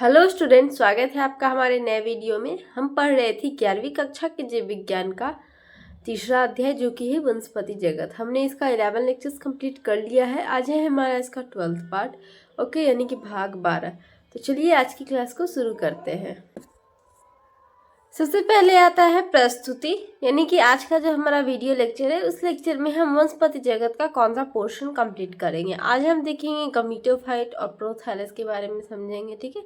Hello student, स्वागत है आपका हमारे नए वीडियो में। हम पढ़ रहे थे 11वीं कक्षा के जीव विज्ञान का तीसरा अध्याय जो कि है वनस्पति जगत। हमने इसका 11 लेक्चर्स कंप्लीट कर लिया है। आज है हमारा इसका 12th पार्ट, ओके, यानी कि भाग 12। तो चलिए आज की क्लास को शुरू करते हैं। सबसे पहले आता है प्रस्तुति, यानी कि आज का जो हमारा वीडियो लेक्चर है उस लेक्चर में हम वनस्पति जगत का कौन सा पोर्शन कंप्लीट करेंगे। आज हम देखेंगे गमीटोफाइट और प्रोथैलस के बारे में समझेंगे, ठीक है।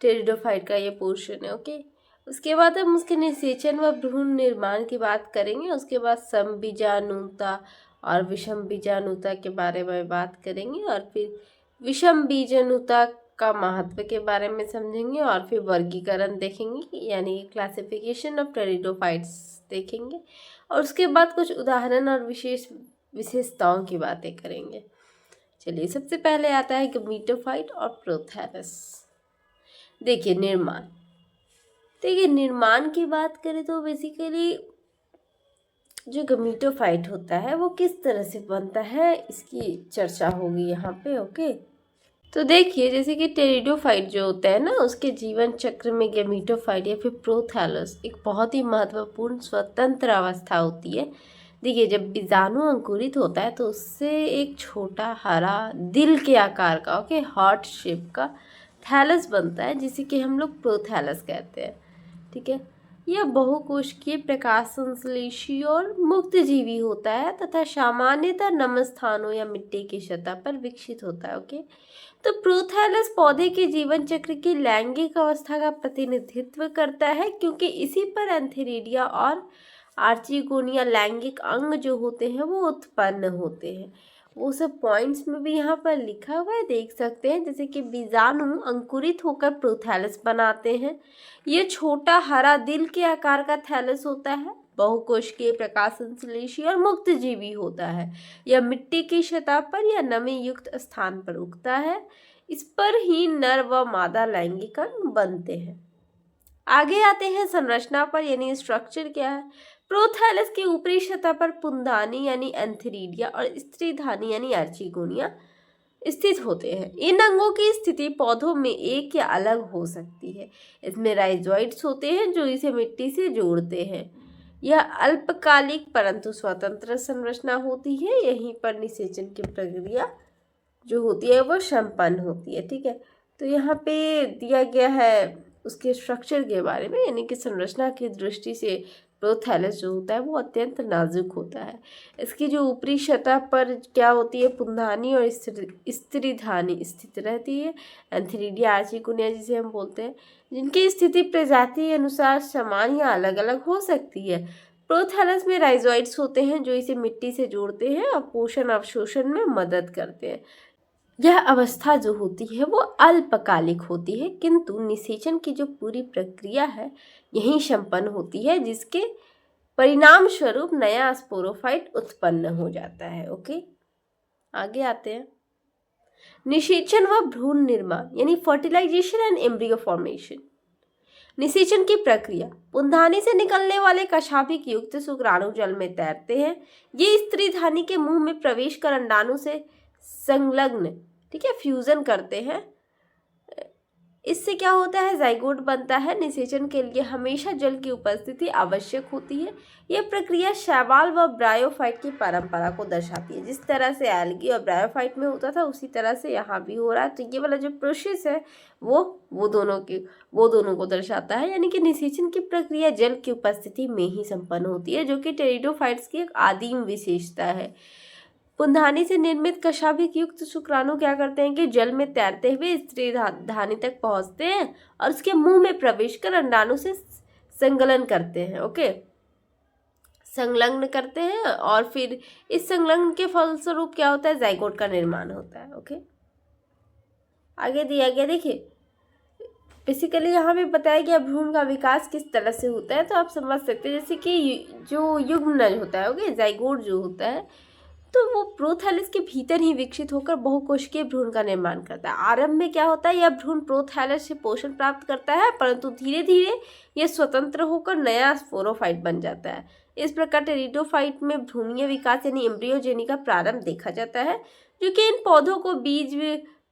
टेरिडोफाइट का ये पोर्शन है, ओके। उसके बाद हम उसके निषेचन व भ्रूण निर्माण की बात करेंगे। उसके बाद समबीजाणुता और विषम बीजाणुता के बारे में बात करेंगे, और फिर विषम बीजाणुता का महत्व के बारे में समझेंगे, और फिर वर्गीकरण देखेंगे, यानी क्लासिफिकेशन ऑफ टेरिडोफाइट्स देखेंगे, और उसके बाद कुछ उदाहरण और विशेषताओं की बातें करेंगे। चलिए, सबसे पहले आता है गमीटोफाइट और प्रोथैलस। देखिए निर्माण की बात करें तो बेसिकली जो गमीटोफाइट होता है वो किस तरह से बनता है इसकी चर्चा होगी यहाँ पे, ओके। तो देखिए, जैसे कि टेरिडोफाइट जो होता है ना, उसके जीवन चक्र में गमीटोफाइट या फिर प्रोथैलस एक बहुत ही महत्वपूर्ण स्वतंत्र अवस्था होती है। देखिए, जब बीजाणु अंकुरित होता है तो उससे एक छोटा हरा दिल के आकार का, ओके, हार्ट शेप का थैलस बनता है, जिसे कि हम लोग प्रोथैलस कहते हैं, ठीक है। यह बहुकोशिकीय, प्रकाश संश्लेषी और मुक्तजीवी होता है तथा सामान्यतः नम स्थानों या मिट्टी की सतह पर विकसित होता है, ओके। तो प्रोथैलस पौधे के जीवन चक्र की लैंगिक अवस्था का प्रतिनिधित्व करता है, क्योंकि इसी पर एंथेरिडिया और आर्चिगोनिया लैंगिक अंग जो होते हैं वो उत्पन्न होते हैं। वो सब पॉइंट्स में भी यहाँ पर लिखा हुआ है, देख सकते हैं। जैसे कि बीजाणु अंकुरित होकर प्रोथैलस बनाते हैं। ये छोटा हरा दिल के आकार का थैलस होता है, बहुकोशिकीय, प्रकाश संश्लेषी और मुक्तजीवी होता है। यह मिट्टी की सतह पर या नमी युक्त स्थान पर उगता है। इस पर ही नर व मादा लैंगिक अंग बनते हैं। आगे आते हैं संरचना पर, यानी स्ट्रक्चर क्या है। प्रोथैलस की ऊपरी सतह पर पुंधानी यानी एंथेरिडिया और स्त्रीधानी यानी आर्चिगोनिया स्थित होते हैं। इन अंगों की स्थिति पौधों में एक या अलग हो सकती है। इसमें राइजोइड्स होते हैं जो इसे मिट्टी से जोड़ते हैं। यह अल्पकालिक परंतु स्वतंत्र संरचना होती है। यहीं पर निषेचन की प्रक्रिया जो होती है वो संपन्न होती है, ठीक है। तो यहाँ पे दिया गया है उसके स्ट्रक्चर के बारे में, यानी कि संरचना की दृष्टि से प्रोथैलस जो होता है वो अत्यंत नाजुक होता है। इसकी जो ऊपरी सतह पर क्या होती है, पुंधानी और स्त्रीधानी स्थित रहती है। एंथेरिडिया, आर्चिगोनिया जिसे हम बोलते हैं, जिनकी स्थिति प्रजाति के अनुसार समान या अलग अलग हो सकती है। प्रोथैलस में राइजोइड्स होते हैं जो इसे मिट्टी से जोड़ते हैं और पोषण अवशोषण में मदद करते हैं। यह अवस्था जो होती है वो अल्पकालिक होती है, किंतु निषेचन की जो पूरी प्रक्रिया है यही संपन्न होती है, जिसके परिणाम स्वरूप नया स्पोरोफाइट उत्पन्न हो जाता है, ओके। आगे आते हैं निषेचन व भ्रूण निर्माण, यानी फर्टिलाइजेशन एंड एम्ब्रियो फॉर्मेशन। निषेचन की प्रक्रिया, पुंधानी से निकलने वाले कशाभिक युक्त शुक्राणु जल में तैरते हैं। ये स्त्रीधानी के मुंह में प्रवेश कर अंडाणु से संलग्न, ठीक है, फ्यूजन करते हैं। इससे क्या होता है, जाइगोट बनता है। निषेचन के लिए हमेशा जल की उपस्थिति आवश्यक होती है। यह प्रक्रिया शैवाल व ब्रायोफाइट की परंपरा को दर्शाती है। जिस तरह से एल्गी और ब्रायोफाइट में होता था उसी तरह से यहाँ भी हो रहा है। तो ये वाला जो प्रोसेस है वो दोनों को दर्शाता है, यानी कि निषेचन की प्रक्रिया जल की उपस्थिति में ही संपन्न होती है, जो कि टेरिडोफाइट्स की एक आदिम विशेषता है। पुंधानी से निर्मित कशाभिक युक्त शुक्राणु क्या करते हैं कि जल में तैरते हुए स्त्रीधानी तक पहुंचते हैं और उसके मुंह में प्रवेश कर अंडाणु से संलग्न करते हैं, ओके, संलग्न करते हैं। और फिर इस संलग्न के फलस्वरूप क्या होता है, जाइगोट का निर्माण होता है, ओके। आगे दिया गया, देखिए बेसिकली यहाँ पे बताया गया भ्रूण का विकास किस तरह से होता है, तो आप समझ सकते हैं। जैसे कि जो युग्मनज होता है, ओके, जाइगोट जो होता है, तो वो प्रोथैलस के भीतर ही विकसित होकर बहुकोशिकीय भ्रूण का निर्माण करता है। आरंभ में क्या होता है, यह भ्रूण प्रोथैलस से पोषण प्राप्त करता है, परंतु धीरे धीरे यह स्वतंत्र होकर नया स्पोरोफाइट बन जाता है। इस प्रकार टेरिडोफाइट में भ्रूणीय विकास यानी एम्ब्रियोजेनी का प्रारंभ देखा जाता है, जो कि इन पौधों को बीज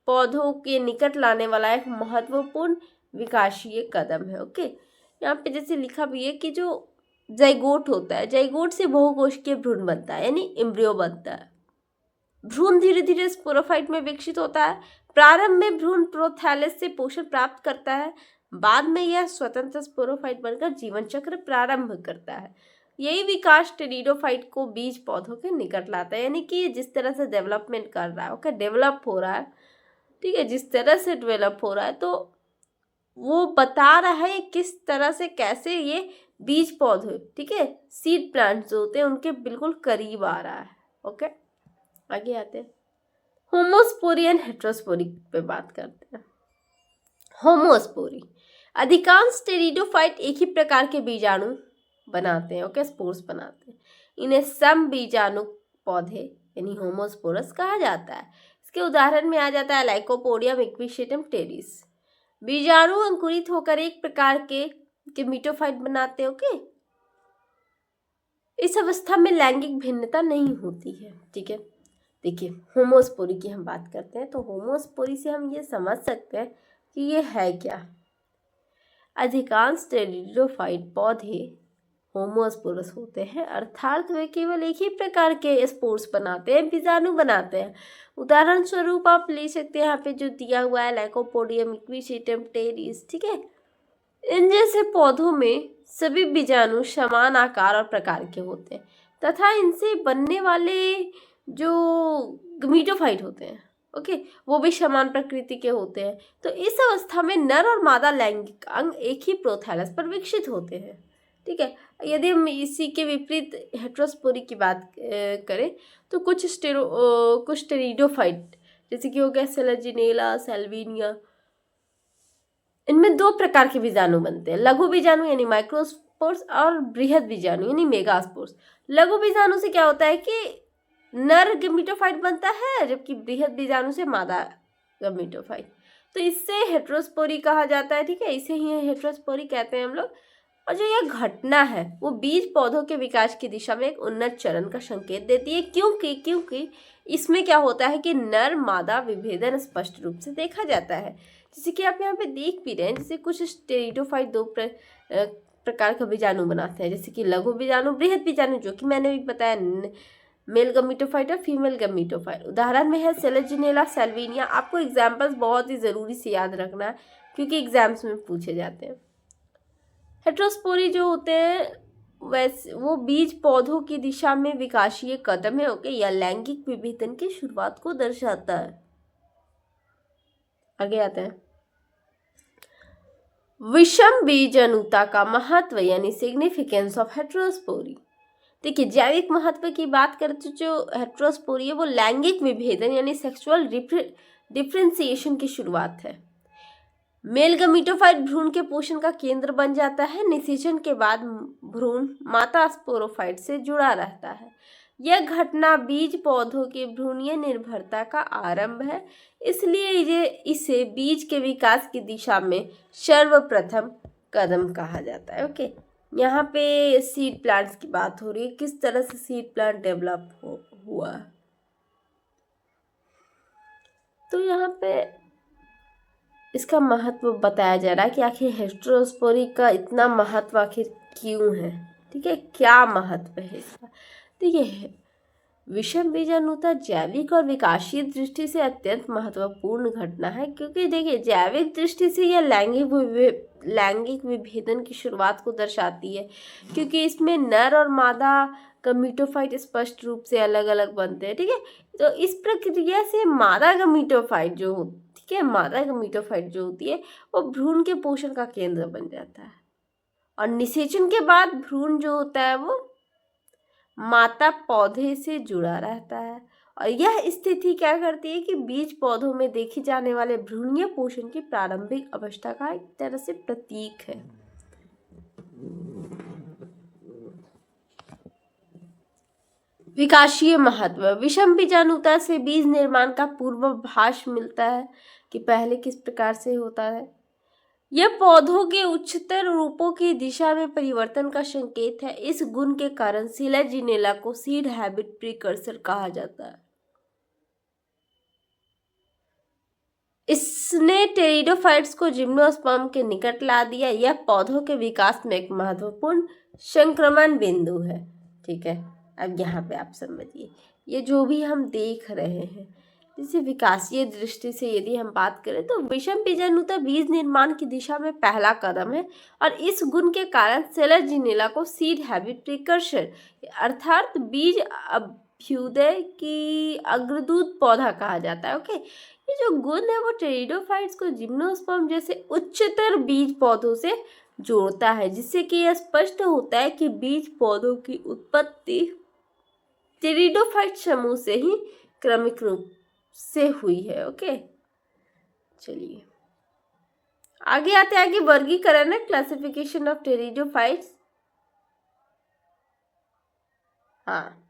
पौधों के निकट लाने वाला एक महत्वपूर्ण विकासीय कदम है। ओके, यहाँ पे जैसे लिखा भी है कि जो जाइगोट होता है, जाइगोट से बहुकोशिकीय भ्रूण बनता है यानी एम्ब्रियो बनता है। भ्रूण धीरे धीरे स्पोरोफाइट में विकसित होता है। प्रारंभ में भ्रूण प्रोथैलस से पोषण प्राप्त करता है, बाद में यह स्वतंत्र स्पोरोफाइट बनकर जीवन चक्र प्रारंभ करता है। यही विकास टेरिडोफाइट को बीज पौधों के निकट लाता है, यानी कि ये जिस तरह से डेवलपमेंट कर रहा है, ओके, डेवलप हो रहा है, ठीक है, जिस तरह से डेवलप हो रहा है तो वो बता रहा है किस तरह से कैसे ये बीज पौधे, ठीक है, सीड प्लांट्स जो होते हैं उनके बिल्कुल करीब आ रहा है। ओके, आगे आते हैं होमोस्पोरी एंड हेट्रोस्पोरी पे बात करते हैं। होमोस्पोरी, अधिकांश टेरिडोफाइट एक ही प्रकार के बीजाणु बनाते हैं, ओके, स्पोर्स बनाते हैं। इन्हें सम बीजाणु पौधे यानी होमोस्पोरस कहा जाता है। इसके उदाहरण में आ जाता है लाइकोपोडियम इक्विसेटम टेरिस। बीजाणु अंकुरित होकर एक प्रकार के मीटोफाइट बनाते हैं। ओके, इस अवस्था में लैंगिक भिन्नता नहीं होती है, ठीक है। देखिए, होमोस्पोरी की हम बात करते हैं तो होमोस्पोरी से हम ये समझ सकते हैं कि ये है क्या। अधिकांश टेरिडोफाइट पौधे होमोस्पोरस होते हैं, अर्थात वे केवल एक ही प्रकार के स्पोर्स बनाते हैं, बीजाणु बनाते हैं। उदाहरण स्वरूप आप ले सकते हैं यहाँ पे जो दिया हुआ है लाइकोपोडियम इक्विसेटम टेरिस, ठीक है। इन जैसे पौधों में सभी बीजाणु समान आकार और प्रकार के होते हैं तथा इनसे बनने वाले जो गमीटोफाइट होते हैं, ओके, वो भी समान प्रकृति के होते हैं। तो इस अवस्था में नर और मादा लैंगिक अंग एक ही प्रोथैलस पर विकसित होते हैं, ठीक है। यदि हम इसी के विपरीत हेट्रोस्पोरी की बात करें तो कुछ टेरिडोफाइट जैसे कि हो गया सेलेजिनेला, सेल्विनिया, इनमें दो प्रकार के बीजाणु बनते हैं, लघु बीजाणु यानी माइक्रोस्पोर्स और बृहद बीजाणु यानी मेगास्पोर्स। लघु बीजाणु से क्या होता है कि नर गमीटोफाइट बनता है, जबकि बृहद बीजाणु से मादा गमीटोफाइट। तो इससे हेट्रोस्पोरी कहा जाता है, ठीक है, इसे ही हेट्रोस्पोरी कहते हैं हम लोग। और जो यह घटना है वो बीज पौधों के विकास की दिशा में एक उन्नत चरण का संकेत देती है, क्योंकि इसमें क्या होता है कि नर मादा विभेदन स्पष्ट रूप से देखा जाता है। जैसे कि आप यहाँ पे देख भी रहे हैं, जैसे कुछ टेरिडोफाइट दो प्रकार का बीजाणु बनाते हैं, जैसे कि लघु बीजाणु, बृहद बीजाणु, जो कि मैंने भी बताया, मेल गमीटोफाइट और फीमेल गमीटोफाइट। उदाहरण में है सेलेजिनेला, सेल्विनिया। आपको एग्जाम्पल्स बहुत ही ज़रूरी से याद रखना है क्योंकि एग्जाम्स में पूछे जाते हैं। हेट्रोस्पोरी जो होते हैं वैसे वो बीज पौधों की दिशा में विकासीय कदम है, ओके, या लैंगिक विभेदन की शुरुआत को दर्शाता है। आगे आते हैं विषम बीजाणुता का महत्व यानी सिग्निफिकेंस ऑफ हेट्रोस्पोरी। देखिए, जैविक महत्व की बात करें तो जो हेट्रोस्पोरी है वो लैंगिक विभेदन यानी सेक्सुअल डिफरेंशिएशन की शुरुआत है। मेल गमीटोफाइट भ्रूण के पोषण का केंद्र बन जाता है। निषेचन के बाद भ्रूण माता स्पोरोफाइट से जुड़ा रहता है। यह घटना बीज पौधों की भ्रूणीय निर्भरता का आरंभ है, इसलिए इसे बीज के विकास की दिशा में सर्वप्रथम कदम कहा जाता है। ओके, यहाँ पे सीड प्लांट्स की बात हो रही है, किस तरह से सीड प्लांट डेवलप हुआ। तो यहाँ पे इसका महत्व बताया जा रहा है कि आखिर हेट्रोस्पोरी का इतना महत्व आखिर क्यों है, ठीक है, क्या महत्व है इसका। देखिए, विषम बीजाणुता जैविक और विकासीय दृष्टि से अत्यंत महत्वपूर्ण घटना है, क्योंकि देखिए जैविक दृष्टि से यह लैंगिक विभेदन की शुरुआत को दर्शाती है, क्योंकि इसमें नर और मादा गमीटोफाइट स्पष्ट रूप से अलग अलग बनते हैं, ठीक है। तो इस प्रक्रिया से मादा गमीटोफाइट जो होती है वो भ्रूण के पोषण का केंद्र बन जाता है, और निषेचन के बाद भ्रूण जो होता है वो माता पौधे से जुड़ा रहता है। और यह स्थिति क्या करती है कि बीज पौधों में देखे जाने वाले भ्रूणीय पोषण की प्रारंभिक अवस्था का एक तरह से प्रतीक है। विकासीय महत्व, विषम बीजाणुता से बीज निर्माण का पूर्वाभास मिलता है कि पहले किस प्रकार से होता है। यह पौधों के उच्चतर रूपों की दिशा में परिवर्तन का संकेत है। इस गुण के कारण सेलेजिनेला को सीड हैबिट प्रीकर्सर कहा जाता है। इसने टेरिडोफाइट्स को जिम्नोस्पर्म के निकट ला दिया। यह पौधों के विकास में एक महत्वपूर्ण संक्रमण बिंदु है। ठीक है, अब यहाँ पे आप समझिए, ये जो भी हम देख रहे हैं, जैसे विकासीय दृष्टि से यदि हम बात करें तो विषम बीजाणुता बीज निर्माण की दिशा में पहला कदम है, और इस गुण के कारण सेलेजिनेला को सीड हैबिट प्रिकर्सर अर्थात बीज अभ्युदय की अग्रदूत पौधा कहा जाता है। ओके, ये जो गुण है वो टेरिडोफाइट्स को जिम्नोस्पर्म जैसे उच्चतर बीज पौधों से जोड़ता है, जिससे कि यह स्पष्ट होता है कि बीज पौधों की उत्पत्ति टेरिडोफाइट समूह से ही क्रमिक रूप से हुई है। ओके, चलिए आगे आते आगे वर्गीकरण है, क्लासिफिकेशन ऑफ टेरिडोफाइट्स। हाँ,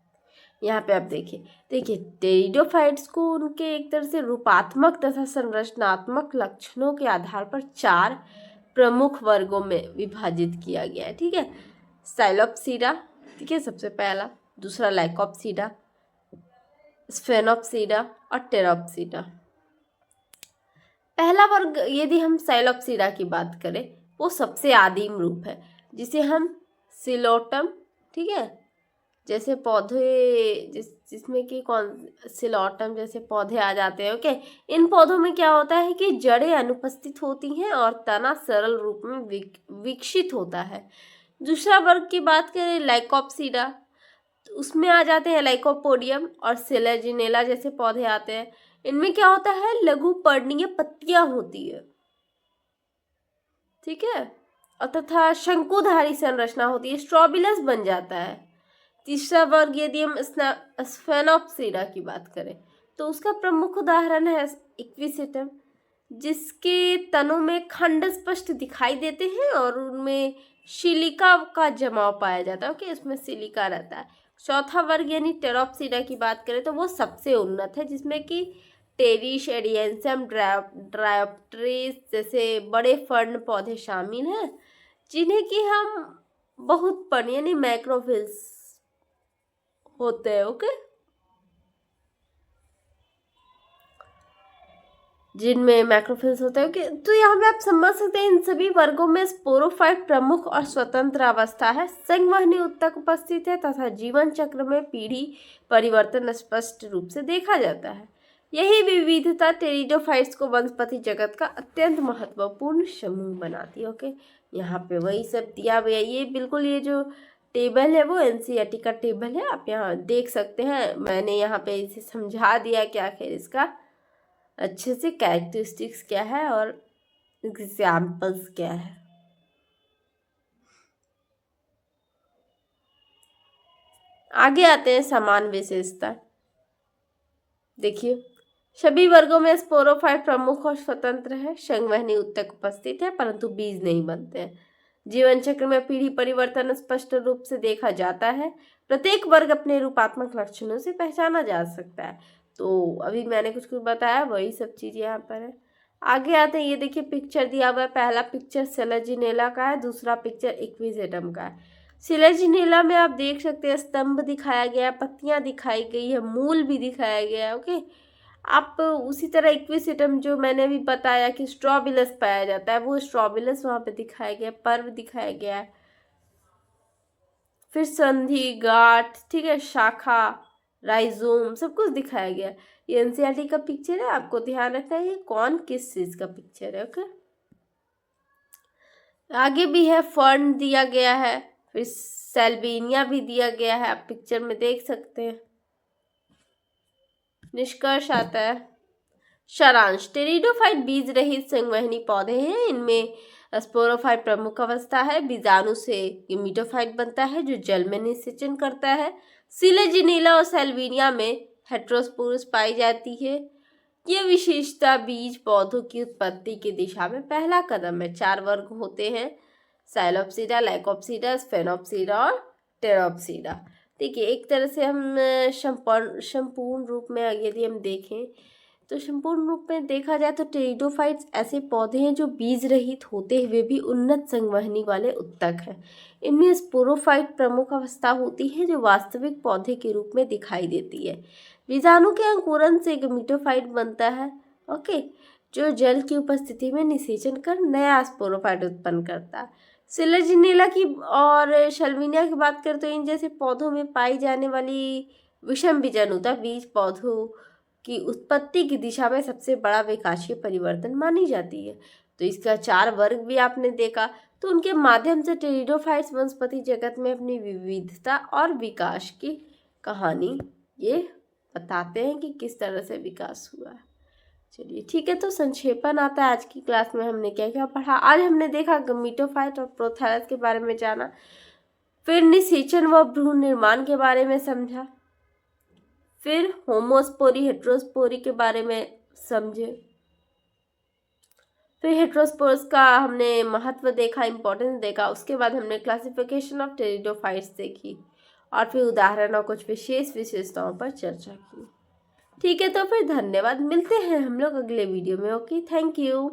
यहाँ पे आप देखिए टेरिडोफाइट्स को उनके एक तरह से रूपात्मक तथा संरचनात्मक लक्षणों के आधार पर 4 प्रमुख वर्गों में विभाजित किया गया है। ठीक है, साइलोप्सीडा, ठीक है, सबसे पहला, दूसरा लाइकोप्सीडा, स्फेनोप्सीडा और टेरोप्सीडा। पहला वर्ग यदि हम साइलोप्सीडा की बात करें, वो सबसे आदिम रूप है, जिसे हम सिलोटम, ठीक है, जैसे पौधे जिसमें कि सिलोटम जैसे पौधे आ जाते हैं। ओके, इन पौधों में क्या होता है कि जड़ें अनुपस्थित होती हैं और तना सरल रूप में विकसित होता है। दूसरा वर्ग की बात करें लाइकोप्सीडा, तो उसमें आ जाते हैं लाइकोपोडियम और सेलेजिनेला जैसे पौधे आते हैं। इनमें क्या होता है, लघु पर्णीय पत्तियां होती है, ठीक है, और तथा शंकुधारी संरचना होती है, स्ट्रोबिलस बन जाता है। तीसरा वर्ग यदि हम स्फेनोप्सीडा की बात करें तो उसका प्रमुख उदाहरण है इक्विसेटम, जिसके तनों में खंड स्पष्ट दिखाई देते हैं और उनमें सिलिका का जमाव पाया जाता है। ओके, इसमें सिलिका रहता है। चौथा वर्ग यानी टेरोप्सीडा की बात करें तो वो सबसे उन्नत है, जिसमें कि टेरिश, एडियंसियम, ड्रायोप्टेरिस जैसे बड़े फर्न पौधे शामिल हैं, जिन्हें कि हम बहुत पर्ण यानी मैक्रोफिल्स होते हैं। ओके, जिनमें मैक्रोफिल्स होते हैं। ओके, तो यहाँ पे आप समझ सकते हैं इन सभी वर्गों में स्पोरोफाइट प्रमुख और स्वतंत्र अवस्था है, संवहनी ऊतक उपस्थित है तथा जीवन चक्र में पीढ़ी परिवर्तन स्पष्ट रूप से देखा जाता है। यही विविधता टेरिडोफाइट्स को वनस्पति जगत का अत्यंत महत्वपूर्ण समूह बनाती है। ओके, यहाँ पे वही सब दिया हुआ है। ये बिल्कुल ये जो टेबल है वो एनसीईआरटी का टेबल है, आप यहाँ देख सकते हैं। मैंने यहाँ पे इसे समझा दिया कि आखिर इसका अच्छे से कैरेक्टरिस्टिक्स क्या है और एग्जाम्पल्स क्या है। आगे आते हैं समान विशेषता। देखिए, सभी वर्गों में स्पोरोफाइट प्रमुख और स्वतंत्र है, संवहनी ऊतक उपस्थित है परंतु बीज नहीं बनते हैं। जीवन चक्र में पीढ़ी परिवर्तन स्पष्ट रूप से देखा जाता है। प्रत्येक वर्ग अपने रूपात्मक लक्षणों से पहचाना जा सकता है। तो अभी मैंने कुछ बताया, वही सब चीज़ यहाँ पर है। आगे आते हैं, ये देखिए पिक्चर दिया हुआ है। पहला पिक्चर सेलेजिनेला का है, दूसरा पिक्चर इक्विसेटम का है। सेलेजिनेला में आप देख सकते हैं स्तंभ दिखाया गया है, पत्तियां दिखाई गई है, मूल भी दिखाया गया है। ओके, आप उसी तरह इक्विसेटम जो मैंने अभी बताया कि स्ट्रोबिलस पाया जाता है, वो स्ट्रोबिलस वहाँ पे दिखाया गया, पर्व दिखाया गया है, फिर संधि, गांठ, ठीक है, शाखा, राइजोम, सब कुछ दिखाया गया। ये एनसीईआरटी का पिक्चर है, आपको ध्यान रखना है कौन किस चीज का पिक्चर है। ओके, आगे भी है, फर्न दिया गया है, फिर सेल्विनिया भी दिया गया है, आप पिक्चर में देख सकते हैं। निष्कर्ष आता है, सारांश, टेरिडोफाइट बीज रहित संवहनी पौधे हैं। इनमें स्पोरोफाइट प्रमुख अवस्था है। बीजाणु से गिमिटोफाइट बनता है जो जल में निषेचन करता है। सिलेजिनेला और सेल्विनिया में हेटेरोस्पोरस पाई जाती है। ये विशेषता बीज पौधों की उत्पत्ति की दिशा में पहला कदम है। 4 वर्ग होते हैं, साइलोप्सीडा, लाइकोप्सीडा, स्फेनोप्सीडा और टेरोप्सीडा। देखिए, एक तरह से हम संपूर्ण रूप में यदि हम देखें तो संपूर्ण रूप में देखा जाए तो टेरिडोफाइट्स ऐसे पौधे हैं जो बीज रहित होते हुए भी उन्नत संवहनी वाले उत्तक हैं। इनमें स्पोरोफाइट प्रमुख अवस्था होती है जो वास्तविक पौधे के रूप में दिखाई देती है। बीजाणु के अंकुरन से गमीटोफाइट बनता है। ओके, जो जल की उपस्थिति में निषेचन कर नया स्पोरोफाइट उत्पन्न करता है। सिलर्जिनेला की और शल्विनिया की बात करें तो इन जैसे पौधों में पाई जाने वाली विषम बीजाणुता बीज पौधों की उत्पत्ति की दिशा में सबसे बड़ा विकासीय परिवर्तन मानी जाती है। तो इसका 4 वर्ग भी आपने देखा। तो उनके माध्यम से टेरिडोफाइट्स वनस्पति जगत में अपनी विविधता और विकास की कहानी ये बताते हैं कि किस तरह से विकास हुआ है। चलिए ठीक है, तो संक्षेपण आता है आज की क्लास में हमने क्या क्या पढ़ा। आज हमने देखा गमीटोफाइट और प्रोथैलस के बारे में जाना, फिर निषेचन व भ्रूण निर्माण के बारे में समझा, फिर होमोस्पोरी हेट्रोस्पोरी के बारे में समझे, फिर हेट्रोस्पोर्स का हमने महत्व देखा, इंपॉर्टेंस देखा। उसके बाद हमने क्लासिफिकेशन ऑफ टेरिडोफाइट्स देखी और फिर उदाहरण और कुछ विशेष विशेषताओं पर चर्चा की। ठीक है, तो फिर धन्यवाद, मिलते हैं हम लोग अगले वीडियो में। Okay, thank you.